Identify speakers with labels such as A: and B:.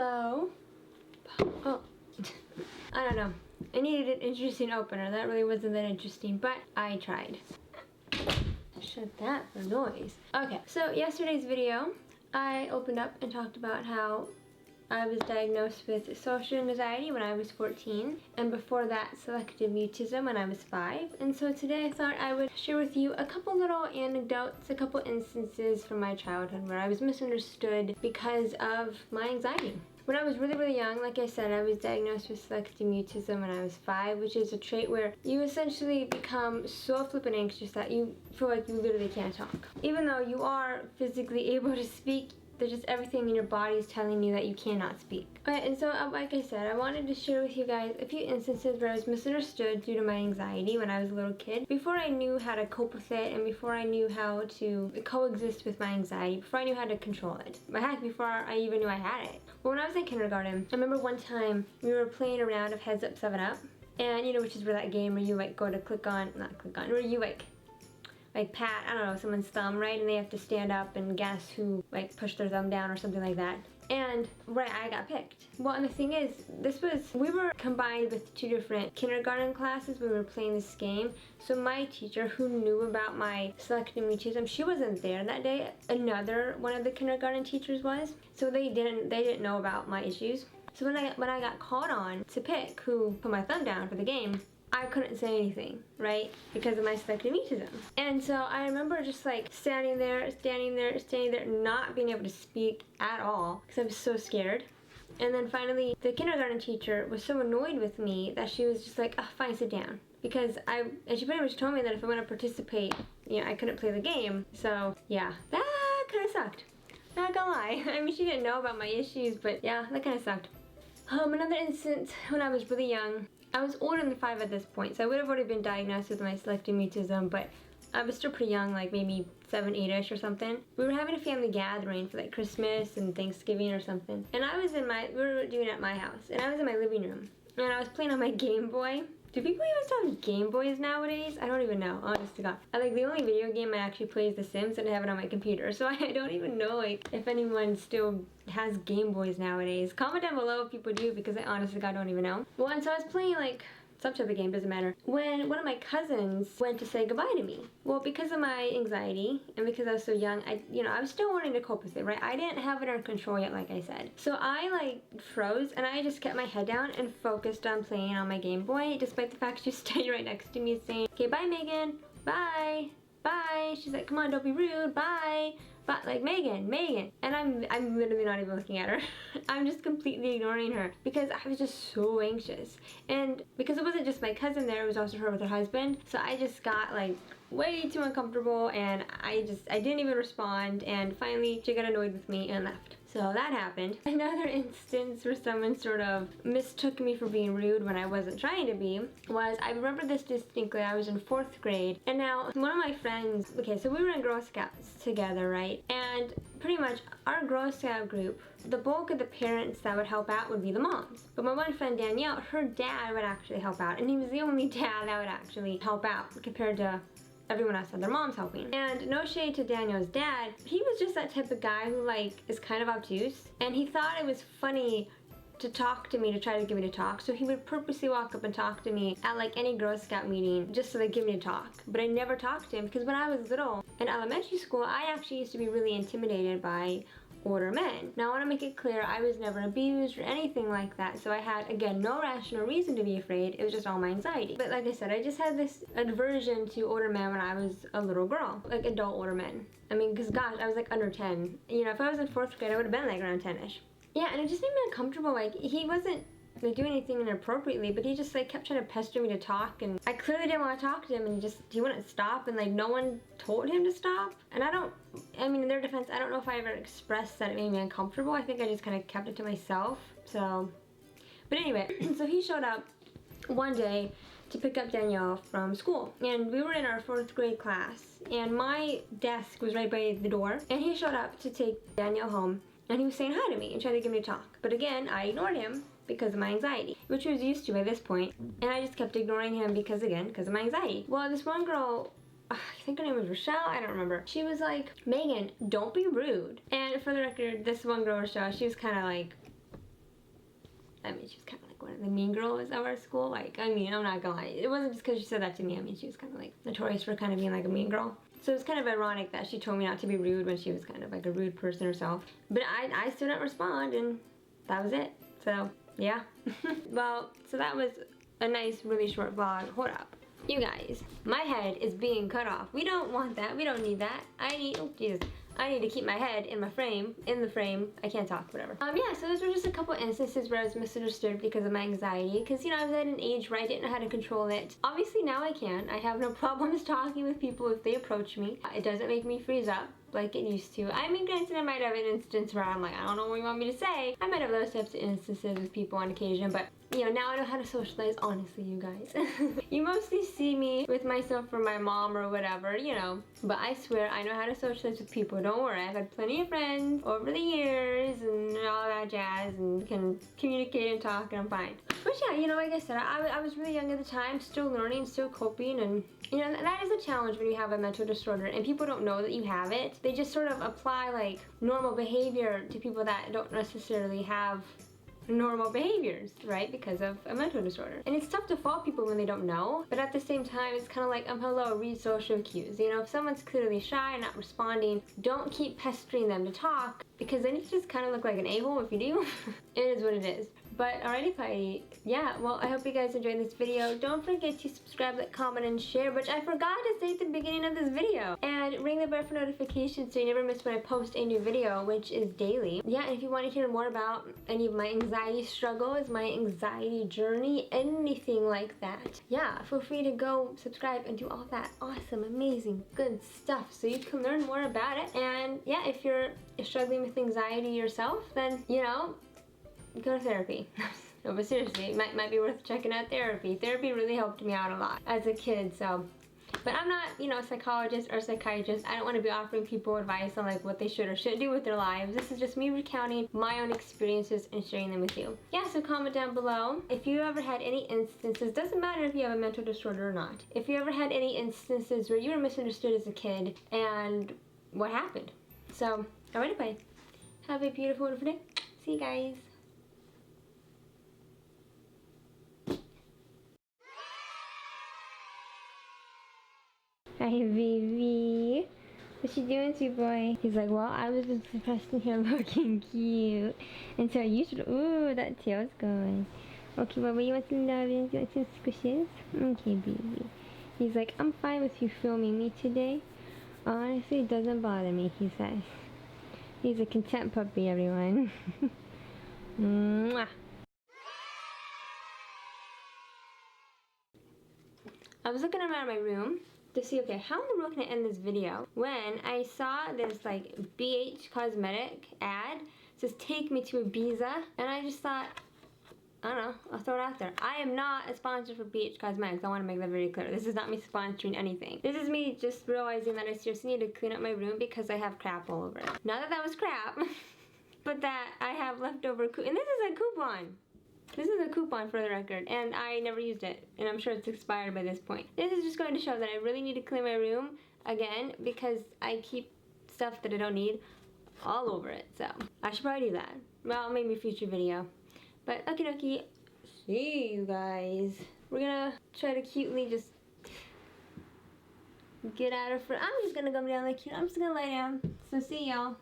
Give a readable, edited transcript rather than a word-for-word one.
A: Hello. Oh, I don't know. I needed an interesting opener. That really wasn't that interesting, but I tried. Shut that for noise. Okay, so yesterday's video, I opened up and talked about how I was diagnosed with social anxiety when I was 14, and before that, selective mutism when I was 5. And so today I thought I would share with you a couple little anecdotes, a couple instances from my childhood where I was misunderstood because of my anxiety. When I was really young, like I said, I was diagnosed with selective mutism when I was 5, which is a trait where you essentially become so flippin' anxious that you feel like you literally can't talk. Even though you are physically able to speak, there's just everything in your body is telling you that you cannot speak. Okay, and so like I said, I wanted to share with you guys a few instances where I was misunderstood due to my anxiety when I was a little kid. Before I knew how to cope with it, and before I knew how to coexist with my anxiety, before I knew how to control it. But heck, before I even knew I had it. Well, when I was in kindergarten, I remember one time we were playing a round of Heads Up 7-Up. And you know, which is where that game where you like go to where you like pat, I don't know, someone's thumb, right? And they have to stand up and guess who like pushed their thumb down or something like that. And right, I got picked. Well, and the thing is, we were combined with 2 different kindergarten classes when we were playing this game. So my teacher, who knew about my selective mutism, she wasn't there that day. Another one of the kindergarten teachers was. So they didn't know about my issues. So when I got called on to pick who put my thumb down for the game, I couldn't say anything, right? Because of my selective mutism. And so I remember just like standing there, not being able to speak at all because I was so scared. And then finally, the kindergarten teacher was so annoyed with me that she was just like, oh, fine, sit down. Because and she pretty much told me that if I want to participate, you know, I couldn't play the game. So yeah, that kind of sucked. Not gonna lie. I mean, she didn't know about my issues, but yeah, that kind of sucked. Another instance when I was really young, I was older than 5 at this point, so I would have already been diagnosed with my selective mutism, but I was still pretty young, like maybe 7, 8-ish or something. We were having a family gathering for like Christmas and Thanksgiving or something, and we were doing it at my house, and I was in my living room, and I was playing on my Game Boy. Do people even still have Game Boys nowadays? I don't even know, honest to God. The only video game I actually play is The Sims, and I have it on my computer, so I don't even know like if anyone still has Game Boys nowadays. Comment down below if people do, because I honestly God don't even know. Well, and so I was playing like some type of game, doesn't matter, when one of my cousins went to say goodbye to me. Well, because of my anxiety and because I was so young, I was still wanting to cope with it, right? I didn't have it under control yet, like I said. So I like froze and I just kept my head down and focused on playing on my Game Boy, despite the fact she was standing right next to me saying, okay, bye Megan, bye, bye. She's like, come on, don't be rude, bye. But like, Megan, and I'm literally not even looking at her. I'm just completely ignoring her because I was just so anxious. And because it wasn't just my cousin there, it was also her with her husband. So I just got like way too uncomfortable, and I didn't even respond, and finally she got annoyed with me and left. So that happened. Another instance where someone sort of mistook me for being rude when I wasn't trying to be was, I remember this distinctly, I was in 4th grade, and now one of my friends, okay, so we were in Girl Scouts together, right? And pretty much our Girl Scout group, the bulk of the parents that would help out would be the moms. But my one friend Danielle, her dad would actually help out, and he was the only dad that would actually help out compared to everyone else had their moms helping. And no shade to Daniel's dad, he was just that type of guy who like is kind of obtuse, and he thought it was funny to talk to me, to try to get me to talk. So he would purposely walk up and talk to me at like any Girl Scout meeting just so they give me to talk. But I never talked to him because when I was little in elementary school, I actually used to be really intimidated by older men. Now I want to make it clear, I was never abused or anything like that, so I had, again, no rational reason to be afraid. It was just all my anxiety. But like I said, I just had this aversion to older men when I was a little girl, like adult older men. I mean, because gosh, I was like under 10. You know, if I was in 4th grade, I would have been like around 10-ish. Yeah, and it just made me uncomfortable. Like, he wasn't like doing anything inappropriately, but he just like kept trying to pester me to talk, and I clearly didn't want to talk to him, and he wouldn't stop, and like no one told him to stop. And I mean, in their defense, I don't know if I ever expressed that it made me uncomfortable. I think I just kind of kept it to myself. So, but anyway, so he showed up one day to pick up Danielle from school, and we were in our 4th grade class, and my desk was right by the door, and he showed up to take Danielle home, and he was saying hi to me and trying to get me to talk. But again, I ignored him because of my anxiety, which I was used to by this point, and I just kept ignoring him because of my anxiety. Well, this one girl, I think her name was Rochelle, I don't remember. She was like, Megan, don't be rude. And for the record, this one girl, Rochelle, she was kind of like I mean, she was kind of like one of the mean girls of our school. Like, I mean, I'm not gonna lie. It wasn't just because she said that to me. I mean, she was kind of like notorious for kind of being like a mean girl. So it's kind of ironic that she told me not to be rude when she was kind of like a rude person herself. But I still didn't respond, and that was it. So, yeah. Well, so that was a nice, really short vlog. Hold up. You guys, my head is being cut off. We don't want that. We don't need that. Oh Jesus. I need to keep my head in the frame. I can't talk, whatever. Yeah, so those were just a couple instances where I was misunderstood because of my anxiety. Because, you know, I was at an age where I didn't know how to control it. Obviously, now I can. I have no problems talking with people if they approach me. It doesn't make me freeze up like it used to. I mean, granted, I might have an instance where I'm like, I don't know what you want me to say. I might have those types of instances with people on occasion, but you know, now I know how to socialize, honestly, you guys. You mostly see me with myself or my mom or whatever, you know, but I swear I know how to socialize with people. Don't worry, I've had plenty of friends over the years and all that jazz and can communicate and talk and I'm fine. But yeah, you know, like I said, I was really young at the time, still learning, still coping, and you know, that is a challenge when you have a mental disorder and people don't know that you have it. They just sort of apply like normal behavior to people that don't necessarily have normal behaviors, right? Because of a mental disorder. And it's tough to fault people when they don't know, but at the same time, it's kind of like, hello, read social cues. You know, if someone's clearly shy and not responding, don't keep pestering them to talk, because then you just kind of look like an a-hole if you do. It is what it is. But alrighty, Piety. Yeah, well, I hope you guys enjoyed this video. Don't forget to subscribe, like, comment, and share, which I forgot to say at the beginning of this video. And ring the bell for notifications so you never miss when I post a new video, which is daily. Yeah, and if you want to hear more about any of my anxiety struggles, my anxiety journey, anything like that, yeah, feel free to go subscribe and do all that awesome, amazing, good stuff so you can learn more about it. And yeah, if you're struggling with anxiety yourself, then, you know, go to therapy. No, but seriously, it might be worth checking out therapy. Therapy really helped me out a lot as a kid, so. But I'm not, you know, a psychologist or a psychiatrist. I don't want to be offering people advice on like what they should or shouldn't do with their lives. This is just me recounting my own experiences and sharing them with you. Yeah, so comment down below if you ever had any instances, doesn't matter if you have a mental disorder or not, if you ever had any instances where you were misunderstood as a kid and what happened. So, alright, bye. Have a beautiful, wonderful day. See you guys. Hi, baby. What you doing, sweet boy? He's like, well, I was just resting here looking cute. And so you should, ooh, that tail's going. Okay, well, you want some loving? You want some squishes? Okay, baby. He's like, I'm fine with you filming me today. Honestly, it doesn't bother me, he says. He's a content puppy, everyone. Mwah. I was looking around my room to see, okay, how in the world can I end this video when I saw this like BH Cosmetic ad. It says take me to Ibiza, and I just thought, I don't know, I'll throw it out there. I am not a sponsor for BH Cosmetics. I want to make that very clear. This is not me sponsoring anything. This is me just realizing that I seriously need to clean up my room because I have crap all over it. Not that that was crap, but that I have leftover and this is a coupon. This is a coupon for the record, and I never used it, and I'm sure it's expired by this point. This is just going to show that I really need to clean my room again because I keep stuff that I don't need all over it, so I should probably do that. Well, maybe a future video. But okie dokie, see you guys. We're gonna try to cutely just get out of front. I'm just gonna go down like cute. I'm just gonna lay down. So see y'all.